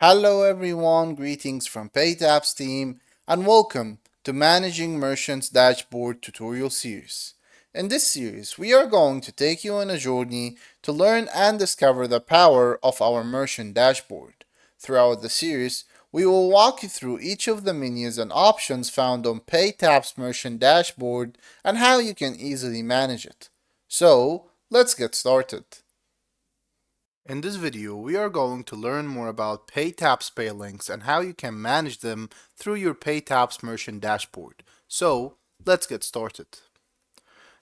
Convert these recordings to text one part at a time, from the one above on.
Hello everyone, greetings from PayTabs team and welcome to Managing Merchants Dashboard tutorial series. In this series, we are going to take you on a journey to learn and discover the power of our merchant dashboard. Throughout the series, we will walk you through each of the menus and options found on PayTabs merchant dashboard and how you can easily manage it. So, let's get started. In this video, we are going to learn more about PayTabs PayLinks and how you can manage them through your PayTabs merchant dashboard. So, let's get started.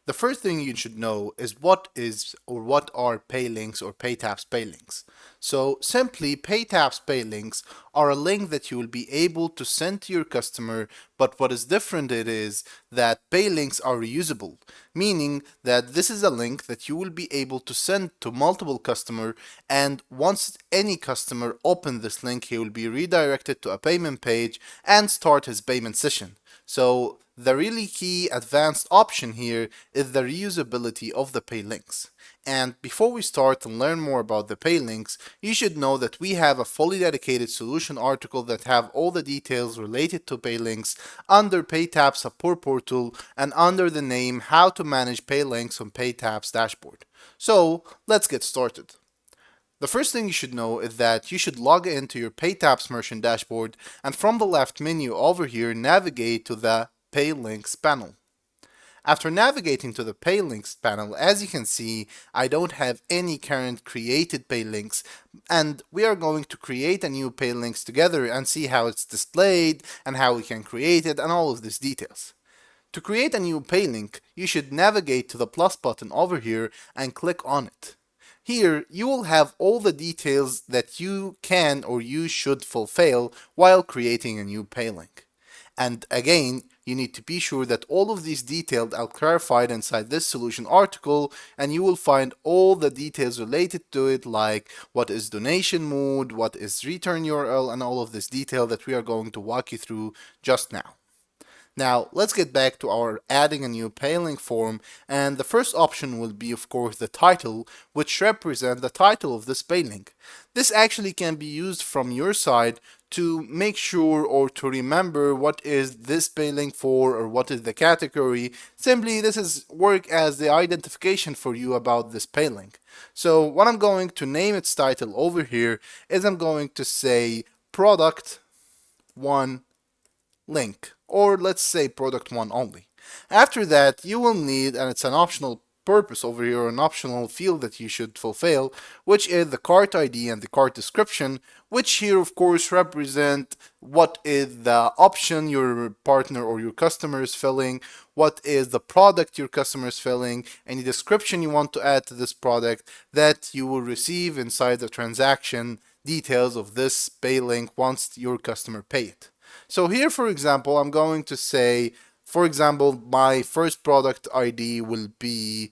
The first thing you should know is what are PayLinks or PayTabs PayLinks. So simply PayTabs PayLinks are a link that you will be able to send to your customer, but what is different it is that PayLinks are reusable, meaning that this is a link that you will be able to send to multiple customer, and once any customer open this link, he will be redirected to a payment page and start his payment session. So the really key advanced option here is the reusability of the PayLinks. And before we start and learn more about the PayLinks, you should know that we have a fully dedicated solution article that have all the details related to PayLinks under PayTabs support portal and under the name How to Manage PayLinks on PayTabs dashboard. So let's get started. The first thing you should know is that you should log into your PayTabs merchant dashboard and from the left menu over here navigate to the PayLinks panel. After navigating to the PayLinks panel, as you can see, I don't have any current created PayLinks, and we are going to create a new PayLinks together and see how it's displayed and how we can create it and all of these details. To create a new PayLink, you should navigate to the plus button over here and click on it. Here, you will have all the details that you can or you should fulfill while creating a new PayLink. And again, you need to be sure that all of these details are clarified inside this solution article, and you will find all the details related to it, like what is donation mode, what is return URL, and all of this detail that we are going to walk you through just now. Now, let's get back to our adding a new PayLink form, and the first option will be, of course, the title, which represents the title of this PayLink. This actually can be used from your side to make sure or to remember what is this PayLink for or what is the category. Simply, this is work as the identification for you about this PayLink. So, what I'm going to name its title over here is I'm going to say Product 1 Link, or let's say product 1 only. After that, you will need, and it's an optional purpose over here, an optional field that you should fulfill, which is the cart ID and the cart description, which here of course represent what is the option your partner or your customer is filling, what is the product your customer is filling, any description you want to add to this product that you will receive inside the transaction details of this PayLink once your customer pay it. So here, for example, I'm going to say, for example, my first product ID will be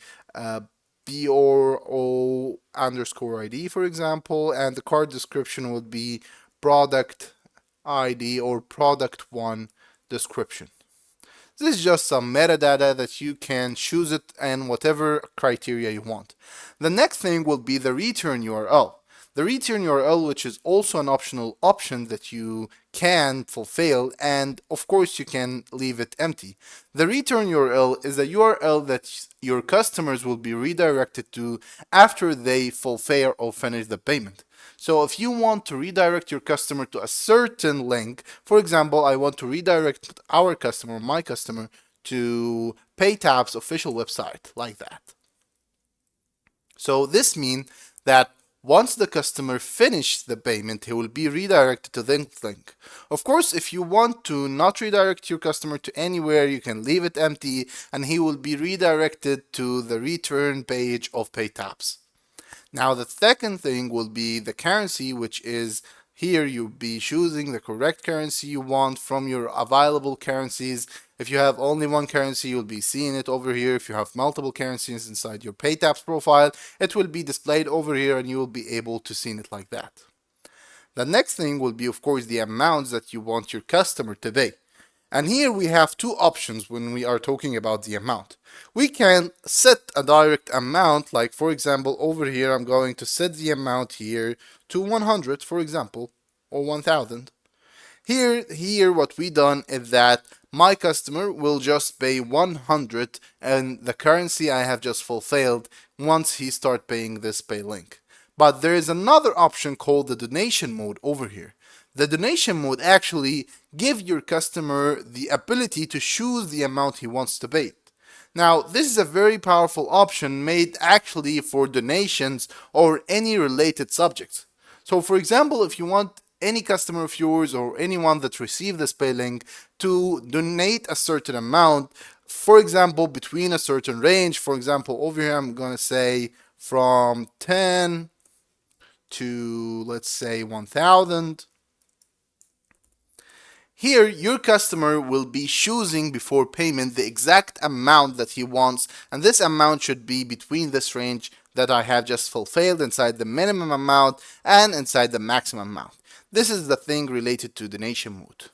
BRO underscore ID, for example, and the card description will be product ID or product 1 description. This is just some metadata that you can choose it and whatever criteria you want. The next thing will be the return URL. The return URL, which is also an optional option that you can fulfill, and of course you can leave it empty. The return URL is a URL that your customers will be redirected to after they fulfill or finish the payment. So if you want to redirect your customer to a certain link, for example, I want to redirect our customer, my customer, to PayTab's official website, like that. So this means that once the customer finishes the payment, he will be redirected to this link. Of course, if you want to not redirect your customer to anywhere, you can leave it empty and he will be redirected to the return page of PayTabs. Now, the second thing will be the currency, which is here you'll be choosing the correct currency you want from your available currencies. If you have only one currency, you'll be seeing it over here. If you have multiple currencies inside your PayTabs profile, it will be displayed over here and you will be able to see it like that. The next thing will be, of course, the amounts that you want your customer to pay. And here we have two options when we are talking about the amount. We can set a direct amount, like for example over here I'm going to set the amount here to 100, for example. or 1000. Here what we done is that my customer will just pay 100 and the currency I have just fulfilled once he start paying this PayLink. But there is another option called the donation mode over here. The donation mode actually give your customer the ability to choose the amount he wants to pay. Now, this is a very powerful option made actually for donations or any related subjects. So, for example, if you want any customer of yours or anyone that received this PayLink to donate a certain amount, for example, between a certain range, for example, over here I'm going to say from 10 to, let's say, 1000. Here, your customer will be choosing before payment the exact amount that he wants, and this amount should be between this range that I have just fulfilled inside the minimum amount and inside the maximum amount. This is the thing related to donation mode.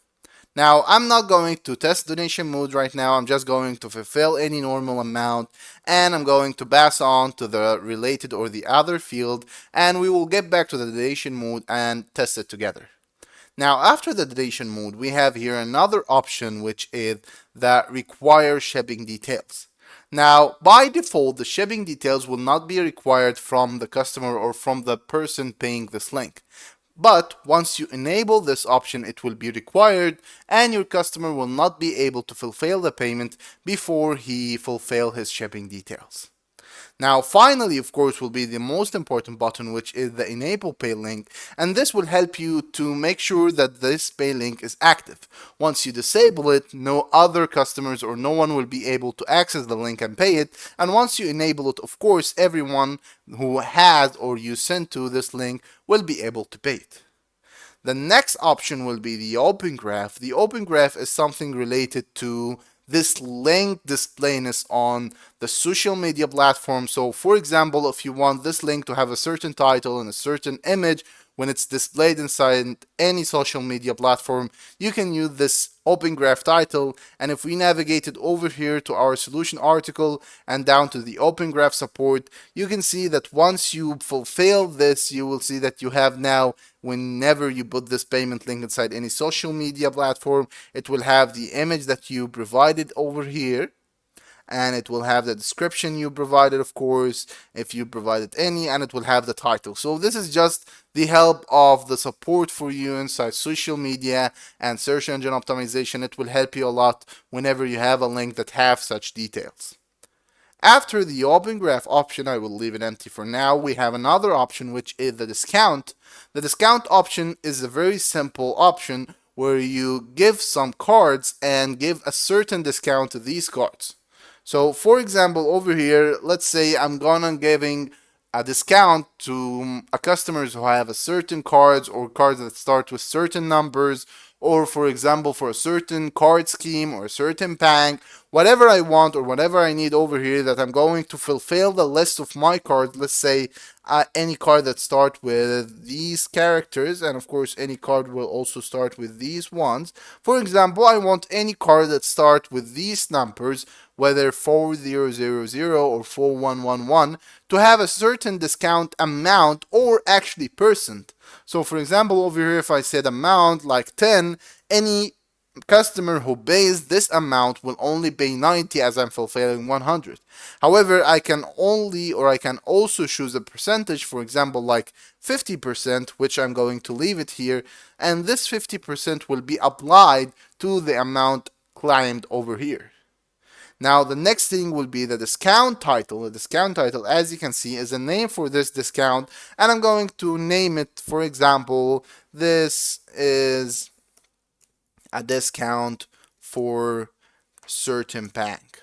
Now, I'm not going to test donation mode right now. I'm just going to fulfill any normal amount and I'm going to pass on to the related or the other field, and we will get back to the donation mode and test it together. Now, after the donation mode, we have here another option, which is the require shipping details. Now, by default, the shipping details will not be required from the customer or from the person paying this link. But once you enable this option, it will be required and your customer will not be able to fulfill the payment before he fulfill his shipping details. Now, finally, of course, will be the most important button, which is the Enable PayLink, and this will help you to make sure that this PayLink is active. Once you disable it, no other customers or no one will be able to access the link and pay it, and once you enable it, of course, everyone who has or you sent to this link will be able to pay it. The next option will be the Open Graph. The Open Graph is something related to this link displaying on the social media platform. So for example, if you want this link to have a certain title and a certain image when it's displayed inside any social media platform, you can use this Open Graph title, and if we navigated over here to our solution article and down to the Open Graph support, you can see that once you fulfill this, you will see that you have now, whenever you put this payment link inside any social media platform, it will have the image that you provided over here, and it will have the description you provided, of course, if you provided any, and it will have the title. So this is just the help of the support for you inside social media and search engine optimization. It will help you a lot whenever you have a link that have such details. After the Open Graph option, I will leave it empty for now. We have another option, which is the discount. The discount option is a very simple option where you give some cards and give a certain discount to these cards. So for example, over here, let's say I'm gonna giving a discount to a customers who have a certain cards or cards that start with certain numbers, or for example, for a certain card scheme or a certain bank, whatever I want or whatever I need over here, that I'm going to fulfill the list of my cards. Let's say any card that start with these characters, and of course any card will also start with these ones. For example, I want any card that start with these numbers, whether 4000 or 4111, to have a certain discount amount or actually percent. So for example, over here, if I said amount like 10, any customer who pays this amount will only pay 90 as I'm fulfilling 100. However, I can also choose a percentage, for example, like 50%, which I'm going to leave it here, and this 50% will be applied to the amount claimed over here. Now, the next thing will be the discount title. The discount title, as you can see, is a name for this discount, and I'm going to name it, for example, this is a discount for certain bank.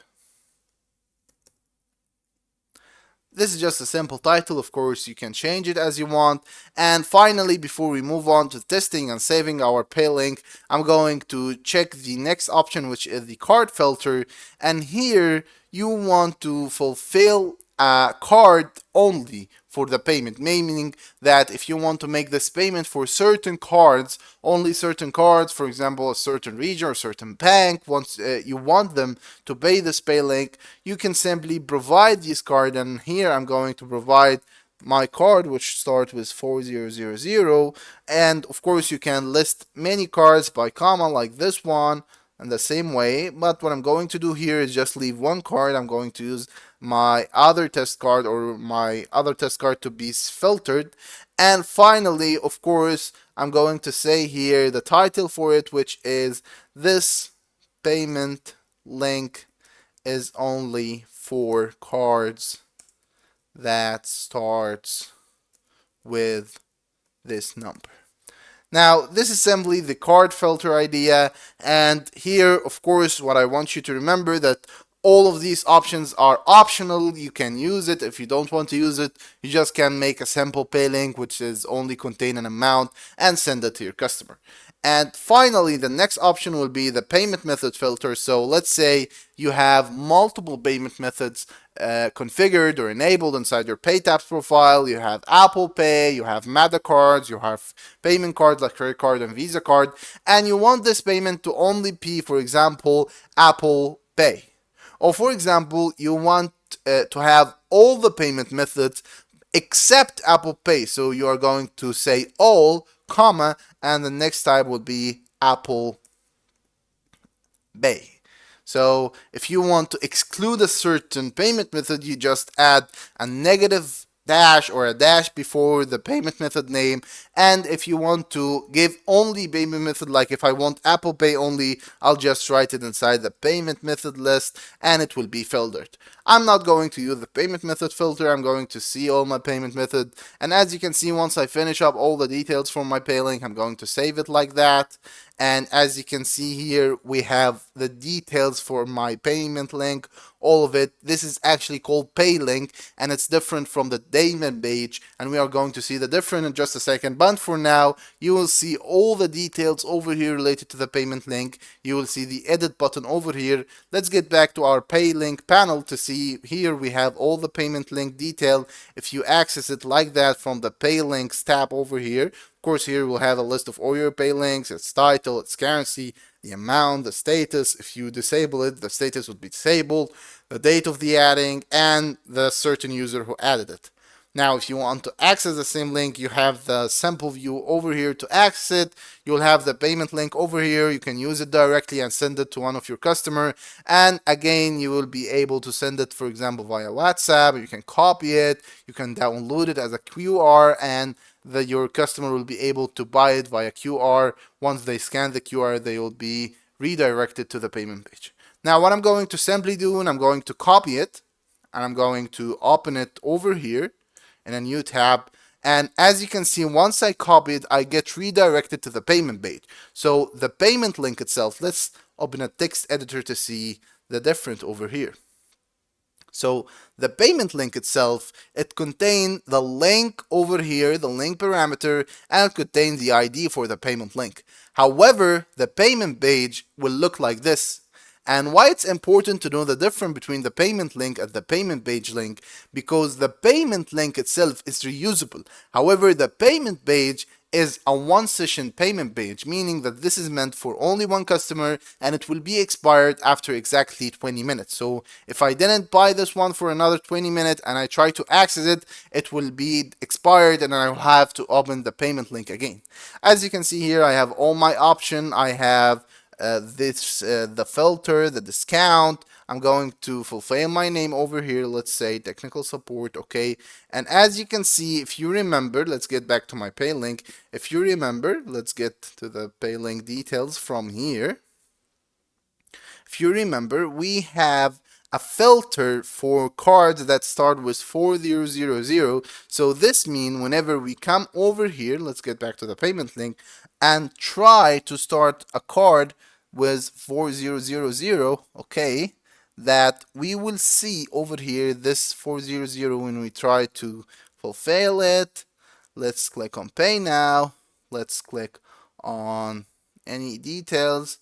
This is just a simple title. Of course, you can change it as you want. And finally, before we move on to testing and saving our PayLink, I'm going to check the next option, which is the card filter. And here you want to fulfill a card only for the payment, meaning that if you want to make this payment for certain cards, only certain cards, for example, a certain region or certain bank, once you want them to pay this PayLink, you can simply provide this card. And here I'm going to provide my card, which starts with 4000, and of course you can list many cards by comma like this one in the same way, but what I'm going to do here is just leave one card. I'm going to use my other test card to be filtered. And finally, of course, I'm going to say here the title for it, which is this payment link is only for cards that starts with this number. Now, this is simply the card filter idea, and here, of course, what I want you to remember that all of these options are optional. You can use it. If you don't want to use it, you just can make a simple pay link, which is only contain an amount, and send it to your customer. And finally, the next option will be the payment method filter. So let's say you have multiple payment methods configured or enabled inside your PayTabs profile. You have Apple Pay, you have Meta cards, you have payment cards like credit card and Visa card, and you want this payment to only be, for example, Apple Pay. Or for example, you want to have all the payment methods except Apple Pay. So you are going to say all, comma, and the next type would be Apple Pay. So if you want to exclude a certain payment method, you just add a negative dash or a dash before the payment method name. And if you want to give only payment method, like if I want Apple Pay only, I'll just write it inside the payment method list and it will be filtered. I'm not going to use the payment method filter. I'm going to see all my payment method. And as you can see, once I finish up all the details for my PayLink, I'm going to save it like that. And as you can see here, we have the details for my payment link, all of it. This is actually called PayLink, and it's different from the payment page, and we are going to see the difference in just a second. But for now, you will see all the details over here related to the payment link. You will see the edit button over here. Let's get back to our PayLink panel to see here we have all the payment link detail. If you access it like that from the PayLinks tab over here, of course, here we'll have a list of all your pay links, its title, its currency, the amount, the status. If you disable it, the status would be disabled, the date of the adding, and the certain user who added it. Now, if you want to access the same link, you have the sample view over here to access it. You'll have the payment link over here. You can use it directly and send it to one of your customer. And again, you will be able to send it, for example, via WhatsApp. You can copy it. You can download it as a QR, and your customer will be able to buy it via QR. Once they scan the QR, they will be redirected to the payment page. Now, what I'm going to simply do, and I'm going to copy it, and I'm going to open it over here in a new tab. And as you can see, once I copy it, I get redirected to the payment page. So the payment link itself, let's open a text editor to see the difference over here. So the payment link itself, it contains the link over here, the link parameter, and it contains the ID for the payment link. However, the payment page will look like this. And why it's important to know the difference between the payment link and the payment page link, because the payment link itself is reusable. However, the payment page is a one session payment page, meaning that this is meant for only one customer and it will be expired after exactly 20 minutes. So if I didn't buy this one for another 20 minutes and I try to access it, it will be expired and I will have to open the payment link again. As you can see here, I have all my options. I have the filter, the discount. I'm going to fulfill my name over here. Let's say technical support. Okay. And as you can see, if you remember, let's get back to my PayLink. If you remember, let's get to the PayLink details from here. If you remember, we have a filter for cards that start with 4000. So this means whenever we come over here, let's get back to the payment link and try to start a card with 4000, okay, that we will see over here this 400 when we try to fulfill it. Let's click on pay now. Let's click on any details,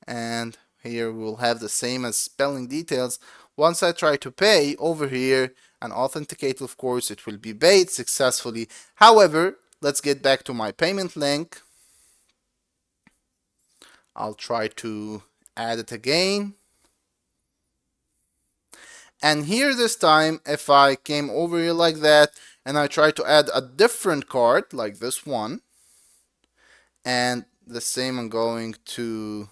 and here we'll have the same as spelling details. Once I try to pay over here and authenticate, of course, it will be paid successfully. However, let's get back to my payment link. I'll try to add it again. And here this time, if I came over here like that, and I try to add a different card like this one, and the same, I'm going to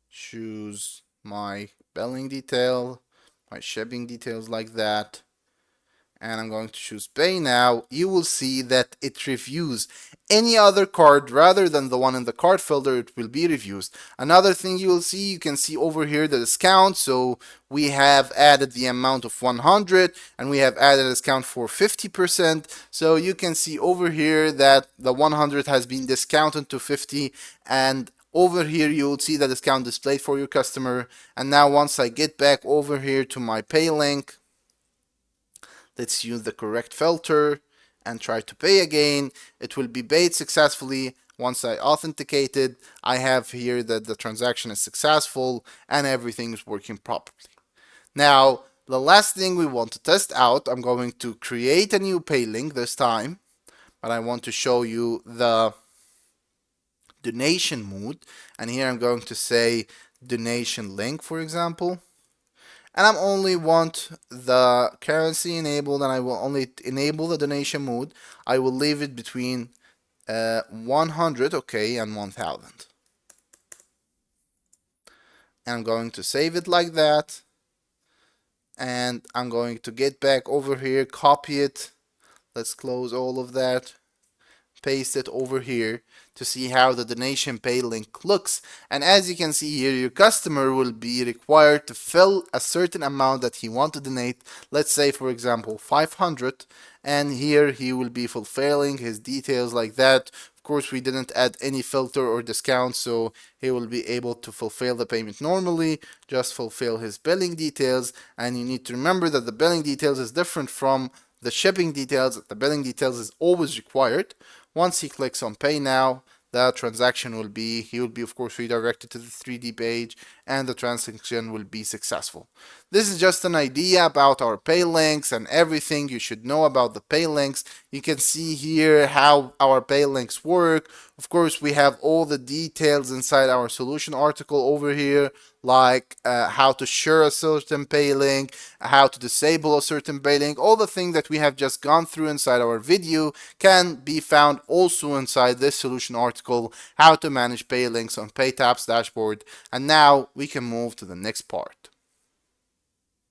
choose my billing detail, my shipping details like that, and I'm going to choose pay now. You will see that it reviews any other card rather than the one in the card filter. It will be reviewed. Another thing you will see, you can see over here the discount. So we have added the amount of 100 and we have added a discount for 50%. So you can see over here that the 100 has been discounted to 50, and over here you will see the discount displayed for your customer. And now once I get back over here to my PayLink, let's use the correct filter and try to pay again. It will be paid successfully. Once I authenticated, I have here that the transaction is successful and everything is working properly. Now, the last thing we want to test out, I'm going to create a new PayLink this time, but I want to show you the donation mode. And here I'm going to say donation link, for example. And I only want the currency enabled, and I will only enable the donation mode. I will leave it between 100, okay, and 1000. And I'm going to save it like that. And I'm going to get back over here, copy it. Let's close all of that. Paste it over here to see how the donation pay link looks. And as you can see here, your customer will be required to fill a certain amount that he wants to donate. Let's say, for example, 500. And here he will be fulfilling his details like that. Of course, we didn't add any filter or discount, so he will be able to fulfill the payment normally, just fulfill his billing details. And you need to remember that the billing details is different from the shipping details. The billing details is always required. Once he clicks on pay now, the transaction will be, he will be of course redirected to the 3D page, and the transaction will be successful. This is just an idea about our pay links and everything you should know about the pay links. You can see here how our pay links work. Of course, we have all the details inside our solution article over here, like how to share a certain pay link, how to disable a certain pay link. All the things that we have just gone through inside our video can be found also inside this solution article, how to manage pay links on PayTabs dashboard. And now we can move to the next part.